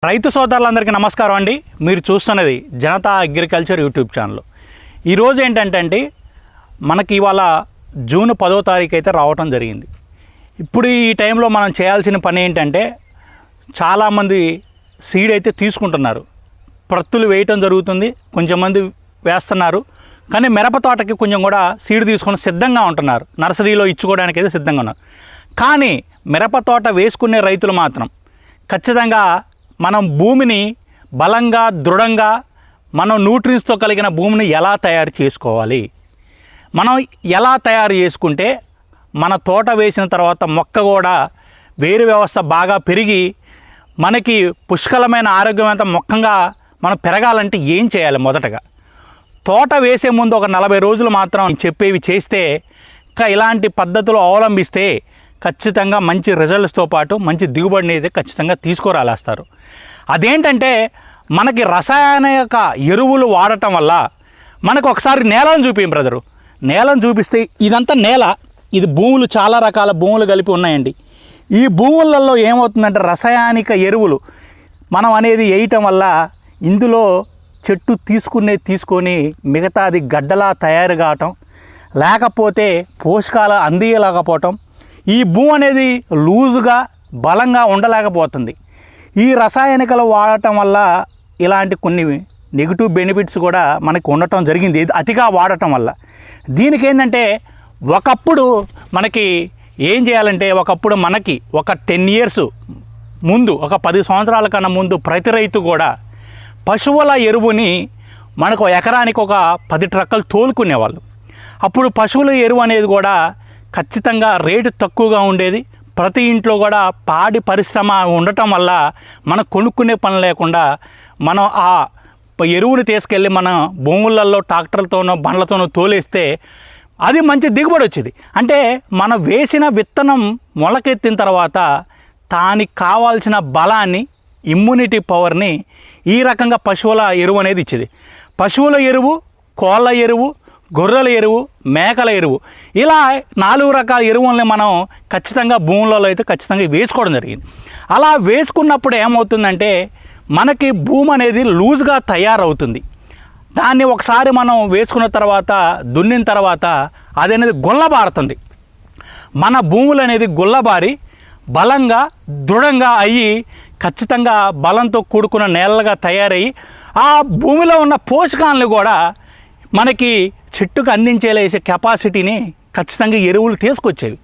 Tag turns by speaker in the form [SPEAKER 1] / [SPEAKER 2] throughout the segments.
[SPEAKER 1] రైతు సోదరులందరికీ నమస్కారం అండి. మీరు చూస్తున్నది జనతా అగ్రికల్చర్ యూట్యూబ్ ఛానల్. ఈరోజు ఏంటంటే మనకి ఇవాళ జూన్ 10వ తారీఖు అయితే రావటం జరిగింది. ఇప్పుడు ఈ టైంలో మనం చేయాల్సిన పని ఏంటంటే చాలామంది సీడ్ అయితే తీసుకుంటున్నారు, ప్రత్తులు వేయటం జరుగుతుంది, కొంచెం మంది వేస్తున్నారు. కానీ మిరప తోటకి కొంచెం కూడా సీడ్ తీసుకొని సిద్ధంగా ఉంటున్నారు, నర్సరీలో ఇచ్చుకోవడానికి అయితే సిద్ధంగా ఉన్నారు. కానీ మిరప తోట వేసుకునే రైతులు మాత్రం ఖచ్చితంగా మనం భూమిని బలంగా దృఢంగా మనం న్యూట్రియన్స్తో కలిగిన భూమిని ఎలా తయారు చేసుకోవాలి, మనం ఎలా తయారు చేసుకుంటే మన తోట వేసిన తర్వాత మొక్క కూడా వేరు వ్యవస్థ బాగా పెరిగి మనకి పుష్కలమైన ఆరోగ్యవంత మొక్కగా మనం పెరగాలంటే ఏం చేయాలి? మొదటగా తోట వేసే ముందు ఒక 40 రోజులు మాత్రం చెప్పేవి చేస్తే ఇలాంటి పద్ధతులు అవలంబిస్తే ఖచ్చితంగా మంచి రిజల్ట్స్తో పాటు మంచి దిగుబడిని అయితే ఖచ్చితంగా తీసుకురాలేస్తారు. అదేంటంటే మనకి రసాయనిక ఎరువులు వాడటం వల్ల మనకు ఒకసారి నేలను చూపించం బ్రదరు. నేలను చూపిస్తే ఇదంతా నేల, ఇది భూములు చాలా రకాల భూములు కలిపి ఉన్నాయండి. ఈ భూములలో ఏమవుతుందంటే రసాయనిక ఎరువులు మనం అనేది వేయటం వల్ల ఇందులో చెట్టు తీసుకొని మిగతాది గడ్డలా తయారు కావటం, లేకపోతే పోషకాలు అందియలేకపోవటం, ఈ భూమి అనేది లూజుగా బలంగా ఉండలేకపోతుంది. ఈ రసాయనికలు వాడటం వల్ల ఇలాంటి కొన్ని నెగిటివ్ బెనిఫిట్స్ కూడా మనకు ఉండటం జరిగింది అతిగా వాడటం వల్ల. దీనికి ఏంటంటే ఒకప్పుడు మనకి ఏం చేయాలంటే ఒకప్పుడు మనకి ఒక 10 years ముందు, ఒక 10 సంవత్సరాల కన్నా ముందు ప్రతి రైతు కూడా పశువుల ఎరువుని మనకు ఎకరానికి ఒక 10 ట్రక్కులు తోలుకునేవాళ్ళు. అప్పుడు పశువుల ఎరువు అనేది కూడా ఖచ్చితంగా రేటు తక్కువగా ఉండేది. ప్రతి ఇంట్లో కూడా పాడి పరిశ్రమ ఉండటం వల్ల మనం కొనుక్కునే పని లేకుండా మనం ఆ ఎరువుని తీసుకెళ్ళి మన భూములలో ట్రాక్టర్లతోనో బండ్లతోనో తోలేస్తే అది మంచి దిగుబడి వచ్చేది. అంటే మనం వేసిన విత్తనం మొలకెత్తిన తర్వాత దానికి కావాల్సిన బలాన్ని, ఇమ్యూనిటీ పవర్ని ఈ రకంగా పశువుల ఎరువు అనేది ఇచ్చేది. పశువుల ఎరువు, కోళ్ళ ఎరువు, గొర్రెల ఎరువు, మేకల ఎరువు, ఇలా 4 రకాల ఎరువుల్ని మనం ఖచ్చితంగా భూములలో అయితే ఖచ్చితంగా వేసుకోవడం జరిగింది. అలా వేసుకున్నప్పుడు ఏమవుతుందంటే మనకి భూమి అనేది లూజ్గా తయారవుతుంది. దాన్ని ఒకసారి మనం వేసుకున్న తర్వాత దున్నిన తర్వాత అది అనేది గుల్లబారుతుంది. మన భూములు అనేది గుల్లబారి బలంగా దృఢంగా అయ్యి ఖచ్చితంగా బలంతో కూడుకున్న నేలగా తయారయ్యి ఆ భూమిలో ఉన్న పోషకాలను కూడా మనకి చెట్టుకు అందించేలా వేసే కెపాసిటీని ఖచ్చితంగా ఎరువులు తీసుకొచ్చేవి.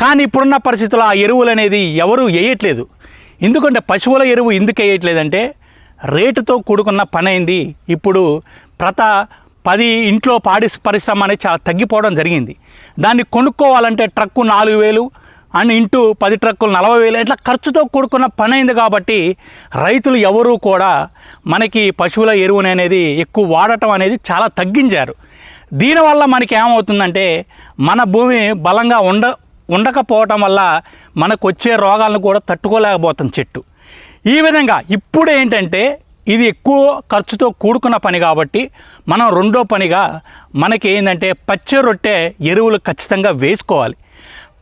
[SPEAKER 1] కానీ ఇప్పుడున్న పరిస్థితుల్లో ఆ ఎరువులు అనేది ఎవరు వేయట్లేదు. ఎందుకంటే పశువుల ఎరువు ఎందుకు వేయట్లేదంటే రేటుతో కూడుకున్న పని అయింది. ఇప్పుడు 10 ఇంట్లో పాడి పరిశ్రమ అనేది చాలా తగ్గిపోవడం జరిగింది. దాన్ని కొనుక్కోవాలంటే ట్రక్కు 4,000 అండ్ ఇంటూ 10 ట్రక్కులు 40,000, ఇట్లా ఖర్చుతో కూడుకున్న పని అయింది. కాబట్టి రైతులు ఎవరూ కూడా మనకి పశువుల ఎరువుని అనేది ఎక్కువ వాడటం అనేది చాలా తగ్గించారు. దీనివల్ల మనకి ఏమవుతుందంటే మన భూమి బలంగా ఉండకపోవటం వల్ల మనకు వచ్చే రోగాలను కూడా తట్టుకోలేకపోతుంది చెట్టు. ఈ విధంగా ఇప్పుడు ఏంటంటే ఇది ఎక్కువ ఖర్చుతో కూడుకున్న పని కాబట్టి మనం రెండో పనిగా మనకి ఏంటంటే పచ్చి రొట్టె ఎరువులు ఖచ్చితంగా వేసుకోవాలి.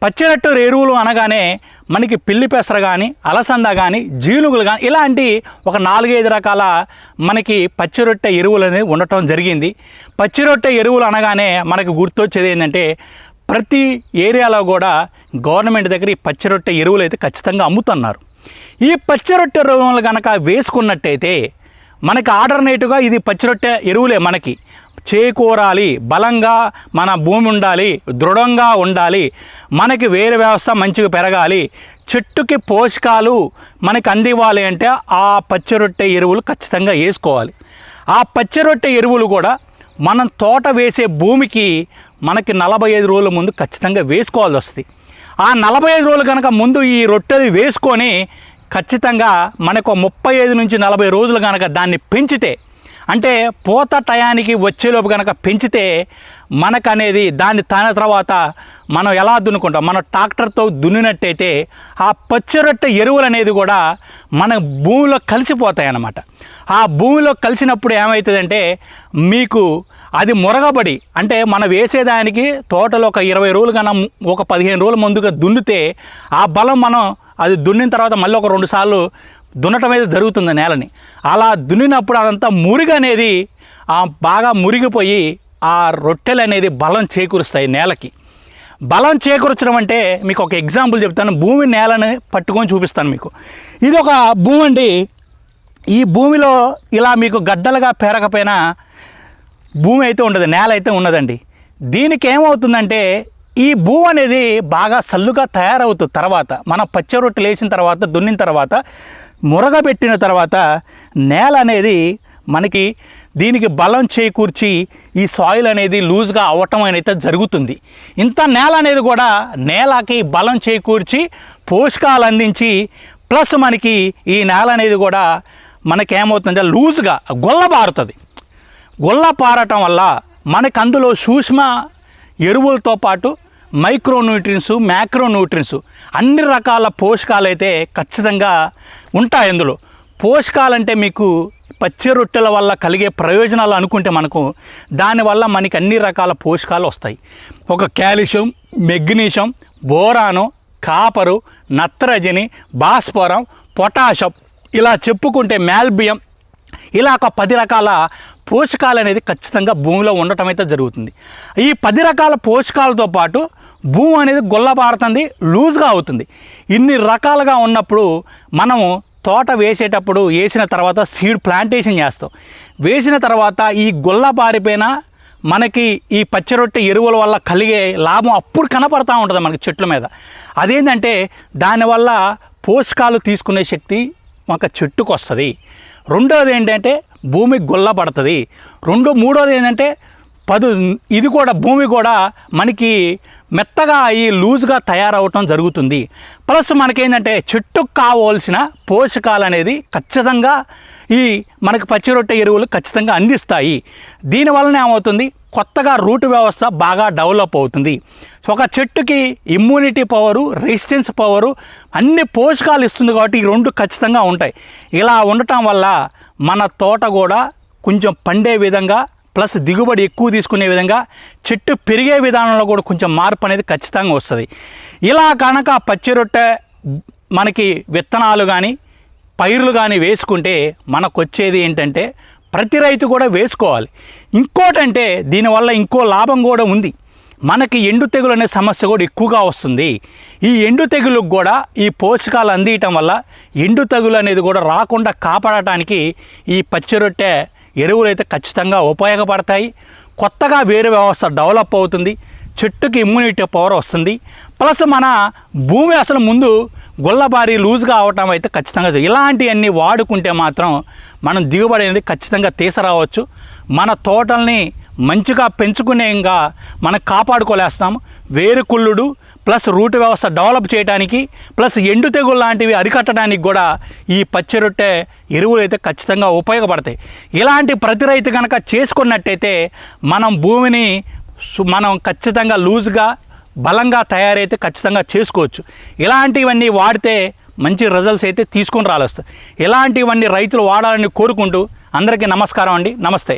[SPEAKER 1] పచ్చిరొట్టె ఎరువులు అనగానే మనకి పిల్లి పెసర కానీ, అలసంద కానీ, జీలుగులు కానీ ఇలాంటి ఒక 4-5 రకాల మనకి పచ్చిరొట్టె ఎరువులు అనేవి ఉండటం జరిగింది. పచ్చిరొట్టె ఎరువులు అనగానే మనకు గుర్తొచ్చేది ఏంటంటే ప్రతి ఏరియాలో కూడా గవర్నమెంట్ దగ్గర ఈ పచ్చిరొట్టె ఎరువులు అయితే ఖచ్చితంగా అమ్ముతున్నారు. ఈ పచ్చిరొట్టె ఎరువులు కనుక వేసుకున్నట్టయితే మనకి ఆల్టర్నేటివ్గా ఇది పచ్చిరొట్టె ఎరువులే మనకి చేకూరాలి, బలంగా మన భూమి ఉండాలి, దృఢంగా ఉండాలి, మనకి వేరు వ్యవస్థ మంచిగా పెరగాలి, చెట్టుకి పోషకాలు మనకి అందివ్వాలి అంటే ఆ పచ్చిరొట్టె ఎరువులు ఖచ్చితంగా వేసుకోవాలి. ఆ పచ్చిరొట్టె ఎరువులు కూడా మనం తోట వేసే భూమికి మనకి 45 రోజుల ముందు ఖచ్చితంగా వేసుకోవాల్సి వస్తుంది. ఆ 45 రోజులు కనుక ముందు ఈ రొట్టెలు వేసుకొని ఖచ్చితంగా మనకు 35 నుంచి 40 రోజులు కనుక దాన్ని పెంచితే, అంటే పూత టయానికి వచ్చేలోపు కనుక పెంచితే మనకనేది దాని తర్వాత మనం ఎలా దున్నుకుంటాం, మనం ట్రాక్టర్తో దున్నినట్టయితే ఆ పచ్చిరొట్టె ఎరువులు అనేది కూడా మన భూమిలో కలిసిపోతాయి అన్నమాట. ఆ భూమిలో కలిసినప్పుడు ఏమవుతుందంటే మీకు అది మురగబడి, అంటే మనం వేసేదానికి తోటలో ఒక 20 రోజులు కన్నా ఒక 15 రోజుల ముందుగా దున్నితే ఆ బలం మనం అది దున్నిన తర్వాత మళ్ళీ ఒక 2 సార్లు దున్నటం అయితే జరుగుతుంది నేలని. అలా దున్నినప్పుడు అదంతా మురుగు అనేది బాగా మురిగిపోయి ఆ రొట్టెలు అనేది బలం చేకూరుస్తాయి నేలకి. బలం చేకూర్చడం అంటే మీకు ఒక ఎగ్జాంపుల్ చెప్తాను. భూమి నేలని పట్టుకొని చూపిస్తాను మీకు. ఇది ఒక భూమి అండి. ఈ భూమిలో ఇలా మీకు గడ్డలుగా పేరకపోయినా భూమి అయితే ఉండదు, నేల అయితే ఉన్నదండి. దీనికి ఏమవుతుందంటే ఈ భూమి అనేది బాగా సల్లుగా తయారవుతుంది. తర్వాత మన పచ్చ రొట్టెలు వేసిన తర్వాత దున్నిన తర్వాత మురగబెట్టిన తర్వాత నేల అనేది మనకి దీనికి బలం చేకూర్చి ఈ సాయిల్ అనేది లూజ్గా అవ్వటం అనేది జరుగుతుంది. ఇంత నేల అనేది కూడా నేలకి బలం చేకూర్చి పోషకాలు అందించి ప్లస్ మనకి ఈ నేల అనేది కూడా మనకేమవుతుందంటే లూజ్గా గొల్లబారుతుంది. గొల్లపారటం వల్ల మనకు అందులో సూక్ష్మ ఎరువులతో పాటు మైక్రోన్యూట్రియన్స్, మ్యాక్రోన్యూట్రియన్స్ అన్ని రకాల పోషకాలు అయితే ఖచ్చితంగా ఉంటాయి. అందులో పోషకాలంటే మీకు పచ్చి రొట్టెల వల్ల కలిగే ప్రయోజనాలు అనుకుంటే మనకు దానివల్ల మనకి అన్ని రకాల పోషకాలు వస్తాయి. ఒక కాల్షియం, మెగ్నీషియం, బోరాను, కాపరు, నత్రజని, భాస్వరం, పొటాషియం ఇలా చెప్పుకుంటే మాల్బియం ఇలా ఒక 10 రకాల పోషకాలు అనేది ఖచ్చితంగా భూమిలో ఉండటం అయితే జరుగుతుంది. ఈ 10 రకాల పోషకాలతో పాటు భూమి అనేది గొల్లబారుతుంది, లూజ్గా అవుతుంది. ఇన్ని రకాలుగా ఉన్నప్పుడు మనము తోట వేసేటప్పుడు వేసిన తర్వాత సీడ్ ప్లాంటేషన్ చేస్తాం. వేసిన తర్వాత ఈ గొల్లబారిపోయిన మనకి ఈ పచ్చిరొట్టె ఎరువుల వల్ల కలిగే లాభం అప్పుడు కనపడతా ఉంటుంది మనకి చెట్ల మీద. అదేంటంటే దానివల్ల పోషకాలు తీసుకునే శక్తి ఒక చెట్టుకు వస్తుంది. రెండోది ఏంటంటే భూమి గొల్లబడుతుంది. మూడోది ఏంటంటే ఇది కూడా భూమి కూడా మనకి మెత్తగా ఈ లూజ్గా తయారవటం జరుగుతుంది. ప్లస్ మనకేంటంటే చెట్టుకు కావాల్సిన పోషకాలు అనేది ఖచ్చితంగా ఈ మనకి పచ్చి రొట్టె ఎరువులు ఖచ్చితంగా అందిస్తాయి. దీనివల్లనే ఏమవుతుంది, కొత్తగా రూట్ వ్యవస్థ బాగా డెవలప్ అవుతుంది. ఒక చెట్టుకి ఇమ్యూనిటీ పవరు, రెసిస్టెన్స్ పవరు అన్ని పోషకాలు ఇస్తుంది కాబట్టి ఈ రెండు ఖచ్చితంగా ఉంటాయి. ఇలా ఉండటం వల్ల మన తోట కూడా కొంచెం పండే విధంగా ప్లస్ దిగుబడి ఎక్కువ తీసుకునే విధంగా చెట్టు పెరిగే విధానంలో కూడా కొంచెం మార్పు అనేది ఖచ్చితంగా వస్తుంది. ఇలా కనుక పచ్చి రొట్టె మనకి విత్తనాలు కానీ పైర్లు కానీ వేసుకుంటే మనకు వచ్చేది ఏంటంటే ప్రతి రైతు కూడా వేసుకోవాలి. ఇంకోటంటే దీనివల్ల ఇంకో లాభం కూడా ఉంది. మనకి ఎండు తెగులు అనే సమస్య కూడా ఎక్కువగా వస్తుంది. ఈ ఎండు తెగులకు కూడా ఈ పోషకాలు అందియటం వల్ల ఎండు తెగులు అనేది కూడా రాకుండా కాపాడటానికి ఈ పచ్చి రొట్టె ఎరువులు అయితే ఖచ్చితంగా ఉపయోగపడతాయి. కొత్తగా వేరు వ్యవస్థ డెవలప్ అవుతుంది, చెట్టుకి ఇమ్యూనిటీ పవర్ వస్తుంది. ప్లస్ మన భూమి అసలు ముందు గొల్లబారి లూజ్గా అవటం అయితే ఖచ్చితంగా ఇలాంటివన్నీ వాడుకుంటే మాత్రం మనం దిగుబడి అనేది ఖచ్చితంగా తీసుకురావచ్చు. మన తోటల్ని మంచిగా పెంచుకునేగా మనం కాపాడుకోలేస్తాము. వేరుకుళ్ళుడు ప్లస్ రూట్ వ్యవస్థ డెవలప్ చేయడానికి ప్లస్ ఎండు తెగులు లాంటివి అరికట్టడానికి కూడా ఈ పచ్చి రొట్టె ఎరువులు అయితే ఖచ్చితంగా ఉపయోగపడతాయి. ఇలాంటి ప్రతి రైతు కనుక చేసుకున్నట్టయితే మనం భూమిని మనం ఖచ్చితంగా లూజ్గా బలంగా తయారైతే ఖచ్చితంగా చేసుకోవచ్చు. ఇలాంటివన్నీ వాడితే మంచి రిజల్ట్స్ అయితే తీసుకొని రాలేస్తాయి. ఇలాంటివన్నీ రైతులు వాడాలని కోరుకుంటూ అందరికీ నమస్కారం అండి. నమస్తే.